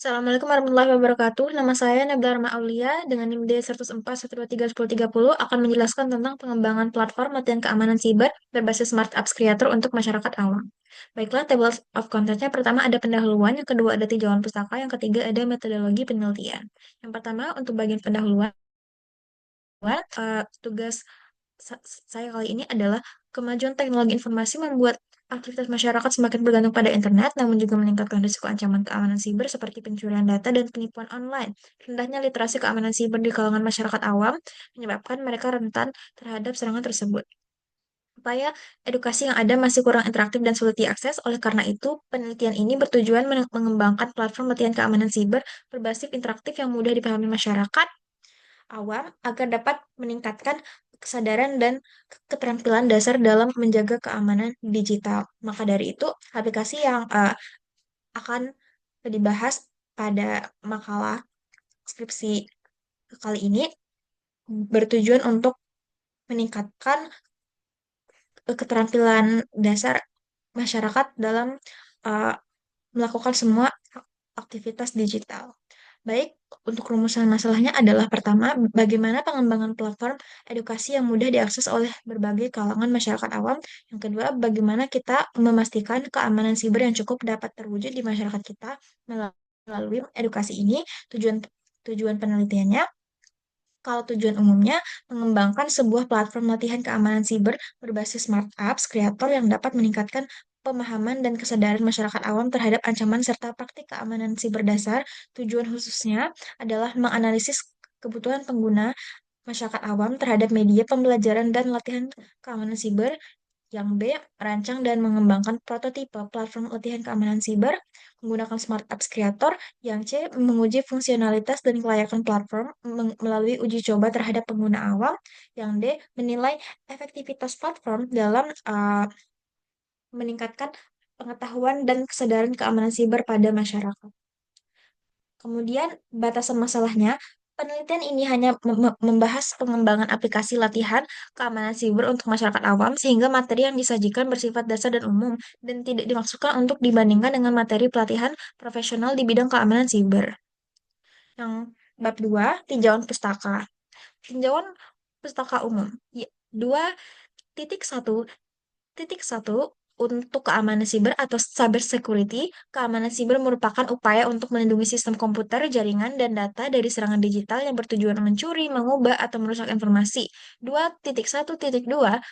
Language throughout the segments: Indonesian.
Assalamualaikum warahmatullahi wabarakatuh. Nama saya Nabila Rahma Aulia dengan NIM D104 123 1030 akan menjelaskan tentang pengembangan platform latihan keamanan siber berbasis Smart Apps Creator untuk masyarakat awam. Baiklah, table of contents-nya pertama ada pendahuluan, yang kedua ada tinjauan pustaka, yang ketiga ada metodologi penelitian. Yang pertama untuk bagian pendahuluan, tugas saya kali ini adalah kemajuan teknologi informasi membuat aktivitas masyarakat semakin bergantung pada internet, namun juga meningkatkan risiko ancaman keamanan siber seperti pencurian data dan penipuan online. Rendahnya literasi keamanan siber di kalangan masyarakat awam menyebabkan mereka rentan terhadap serangan tersebut. Upaya edukasi yang ada masih kurang interaktif dan sulit diakses. Oleh karena itu, penelitian ini bertujuan mengembangkan platform latihan keamanan siber berbasis interaktif yang mudah dipahami masyarakat awam agar dapat meningkatkan kesadaran dan keterampilan dasar dalam menjaga keamanan digital. Maka dari itu, aplikasi yang akan dibahas pada makalah skripsi kali ini bertujuan untuk meningkatkan keterampilan dasar masyarakat dalam uh, melakukan semua aktivitas digital. Baik, untuk rumusan masalahnya adalah pertama, bagaimana pengembangan platform edukasi yang mudah diakses oleh berbagai kalangan masyarakat awam. Yang kedua, bagaimana kita memastikan keamanan siber yang cukup dapat terwujud di masyarakat kita melalui edukasi ini. Tujuan tujuan penelitiannya, kalau tujuan umumnya, mengembangkan sebuah platform latihan keamanan siber berbasis smart apps kreator yang dapat meningkatkan pemahaman dan kesadaran masyarakat awam terhadap ancaman serta praktik keamanan siber dasar. Tujuan khususnya adalah menganalisis kebutuhan pengguna masyarakat awam terhadap media pembelajaran dan latihan keamanan siber. Yang B, merancang dan mengembangkan prototipe platform latihan keamanan siber menggunakan Smart Apps Creator. Yang C, menguji fungsionalitas dan kelayakan platform melalui uji coba terhadap pengguna awam. Yang D, menilai efektivitas platform dalam meningkatkan pengetahuan dan kesadaran keamanan siber pada masyarakat. Kemudian, batasan masalahnya, penelitian ini hanya membahas pengembangan aplikasi latihan keamanan siber untuk masyarakat awam, sehingga materi yang disajikan bersifat dasar dan umum, dan tidak dimaksudkan untuk dibandingkan dengan materi pelatihan profesional di bidang keamanan siber. Yang bab 2, tinjauan pustaka. Tinjauan pustaka umum. Ya, 2.1 Titik satu, untuk keamanan siber atau cyber security, keamanan siber merupakan upaya untuk melindungi sistem komputer, jaringan, dan data dari serangan digital yang bertujuan mencuri, mengubah, atau merusak informasi. 2.1.2,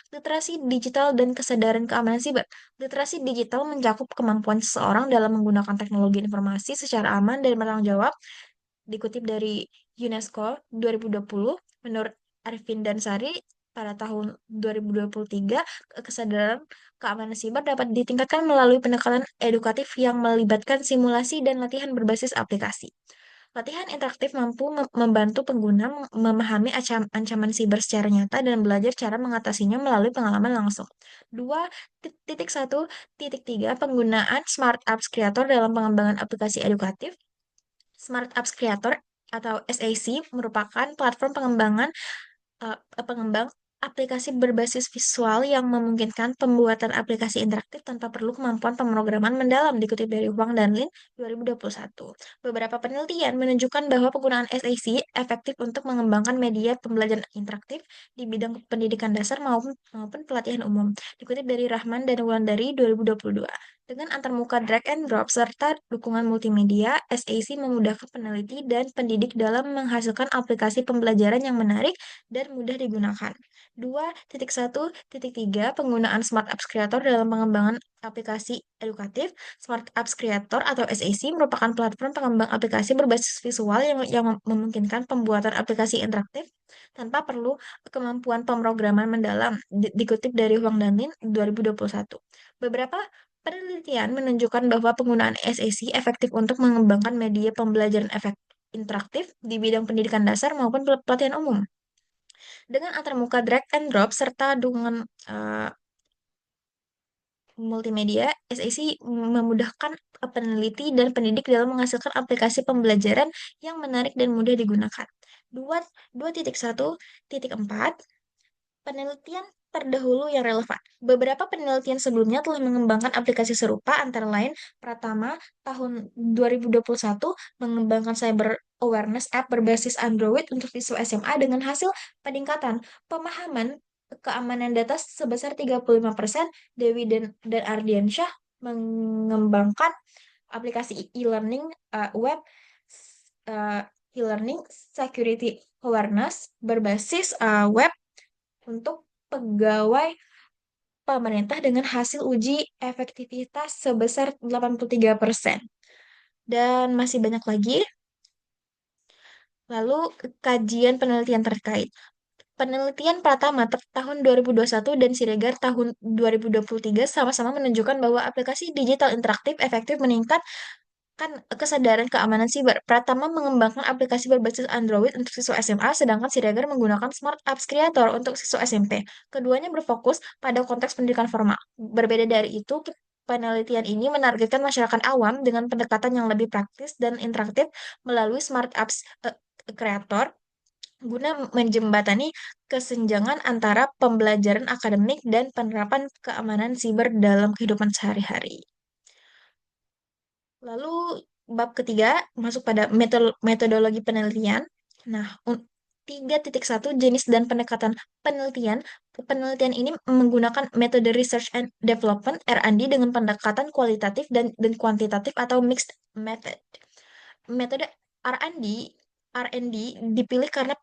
literasi digital dan kesadaran keamanan siber. Literasi digital mencakup kemampuan seseorang dalam menggunakan teknologi informasi secara aman dan bertanggung jawab. Dikutip dari UNESCO 2020, menurut Arifin Dansari, pada tahun 2023, kesadaran keamanan siber dapat ditingkatkan melalui pendekatan edukatif yang melibatkan simulasi dan latihan berbasis aplikasi. Latihan interaktif mampu membantu pengguna memahami ancaman siber secara nyata dan belajar cara mengatasinya melalui pengalaman langsung. 2.1.3, penggunaan Smart Apps Creator dalam pengembangan aplikasi edukatif. Smart Apps Creator atau SAC merupakan platform pengembang aplikasi berbasis visual yang memungkinkan pembuatan aplikasi interaktif tanpa perlu kemampuan pemrograman mendalam, dikutip dari Huang dan Lin 2021. Beberapa penelitian menunjukkan bahwa penggunaan SAC efektif untuk mengembangkan media pembelajaran interaktif di bidang pendidikan dasar maupun pelatihan umum, dikutip dari Rahman dan Wulandari 2022. Dengan antarmuka drag and drop serta dukungan multimedia, SAC memudahkan peneliti dan pendidik dalam menghasilkan aplikasi pembelajaran yang menarik dan mudah digunakan. 2.1.3, penggunaan Smart Apps Creator dalam pengembangan aplikasi edukatif. Smart Apps Creator atau SAC merupakan platform pengembang aplikasi berbasis visual yang memungkinkan pembuatan aplikasi interaktif tanpa perlu kemampuan pemrograman mendalam, dikutip dari Huang dan Lin 2021. Beberapa penelitian menunjukkan bahwa penggunaan SAC efektif untuk mengembangkan media pembelajaran interaktif di bidang pendidikan dasar maupun pelatihan umum. Dengan antarmuka drag and drop serta dukungan multimedia, SAC memudahkan peneliti dan pendidik dalam menghasilkan aplikasi pembelajaran yang menarik dan mudah digunakan. 2.1.4, penelitian terdahulu yang relevan. Beberapa penelitian sebelumnya telah mengembangkan aplikasi serupa, antara lain Pratama tahun 2021 mengembangkan cyber awareness app berbasis Android untuk siswa SMA dengan hasil peningkatan pemahaman keamanan data sebesar 35%. Dewi dan Ardiansyah mengembangkan aplikasi e-learning web uh, e-learning security awareness berbasis web untuk pegawai pemerintah dengan hasil uji efektivitas sebesar 83%. Dan masih banyak lagi. Lalu kajian penelitian terkait. Penelitian Pratama tahun 2021 dan Siregar tahun 2023 sama-sama menunjukkan bahwa aplikasi digital interaktif efektif meningkat kan kesadaran keamanan siber. Pratama mengembangkan aplikasi berbasis Android untuk siswa SMA, sedangkan Siregar menggunakan Smart Apps Creator untuk siswa SMP. Keduanya berfokus pada konteks pendidikan formal. Berbeda dari itu, penelitian ini menargetkan masyarakat awam dengan pendekatan yang lebih praktis dan interaktif melalui Smart Apps Creator guna menjembatani kesenjangan antara pembelajaran akademik dan penerapan keamanan siber dalam kehidupan sehari-hari. Lalu bab ketiga masuk pada metodologi penelitian. Nah, 3.1 jenis dan pendekatan penelitian. Penelitian ini menggunakan metode research and development (R&D) dengan pendekatan kualitatif dan kuantitatif atau mixed method. Metode R&D R&D dipilih karena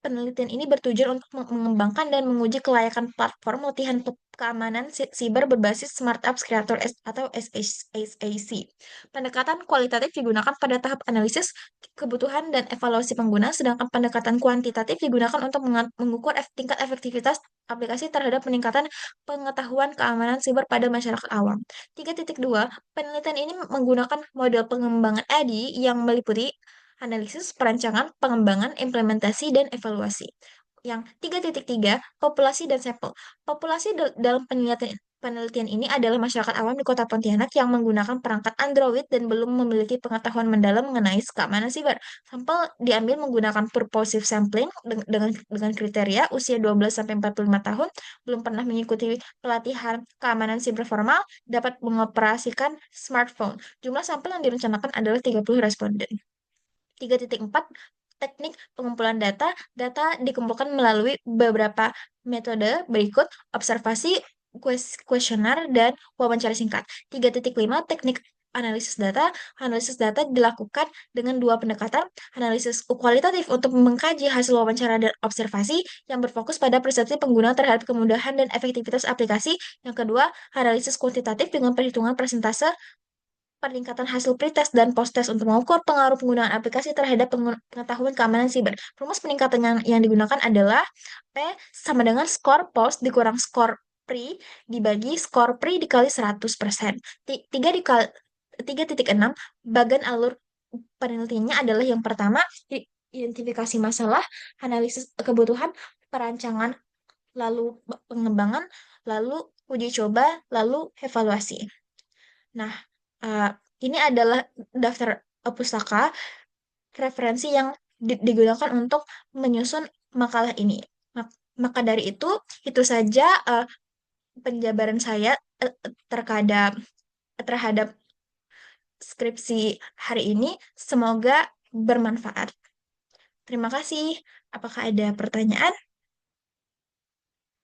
penelitian ini bertujuan untuk mengembangkan dan menguji kelayakan platform latihan keamanan siber berbasis Smart Apps Creator atau SAC. Pendekatan kualitatif digunakan pada tahap analisis kebutuhan dan evaluasi pengguna, sedangkan pendekatan kuantitatif digunakan untuk mengukur tingkat efektivitas aplikasi terhadap peningkatan pengetahuan keamanan siber pada masyarakat awam. 3.2 Penelitian ini menggunakan model pengembangan ADI yang meliputi analisis, perancangan, pengembangan, implementasi, dan evaluasi. Yang 3.3 populasi dan sampel. Populasi dalam penelitian ini adalah masyarakat awam di Kota Pontianak yang menggunakan perangkat Android dan belum memiliki pengetahuan mendalam mengenai keamanan siber. Sampel diambil menggunakan purposive sampling dengan kriteria usia 12-45 tahun, belum pernah mengikuti pelatihan keamanan siber formal, dapat mengoperasikan smartphone. Jumlah sampel yang direncanakan adalah 30 responden. 3.4 Teknik pengumpulan data. Data dikumpulkan melalui beberapa metode berikut: observasi, kuesioner, dan wawancara singkat. 3.5 Teknik analisis data. Analisis data dilakukan dengan dua pendekatan: analisis kualitatif untuk mengkaji hasil wawancara dan observasi yang berfokus pada persepsi pengguna terhadap kemudahan dan efektivitas aplikasi. Yang kedua, analisis kuantitatif dengan perhitungan persentase peningkatan hasil pretest dan post-test untuk mengukur pengaruh penggunaan aplikasi terhadap pengetahuan keamanan siber. Rumus peningkatan yang digunakan adalah P sama dengan skor post dikurang skor pre dibagi skor pre dikali 100%. 3.6 bagian alur penelitiannya adalah: yang pertama, identifikasi masalah, analisis kebutuhan, perancangan, lalu pengembangan, lalu uji coba, lalu evaluasi. Nah, uh, ini adalah daftar pustaka referensi yang digunakan untuk menyusun makalah ini. Maka dari itu saja penjabaran saya terhadap terhadap skripsi hari ini. Semoga bermanfaat. Terima kasih. Apakah ada pertanyaan?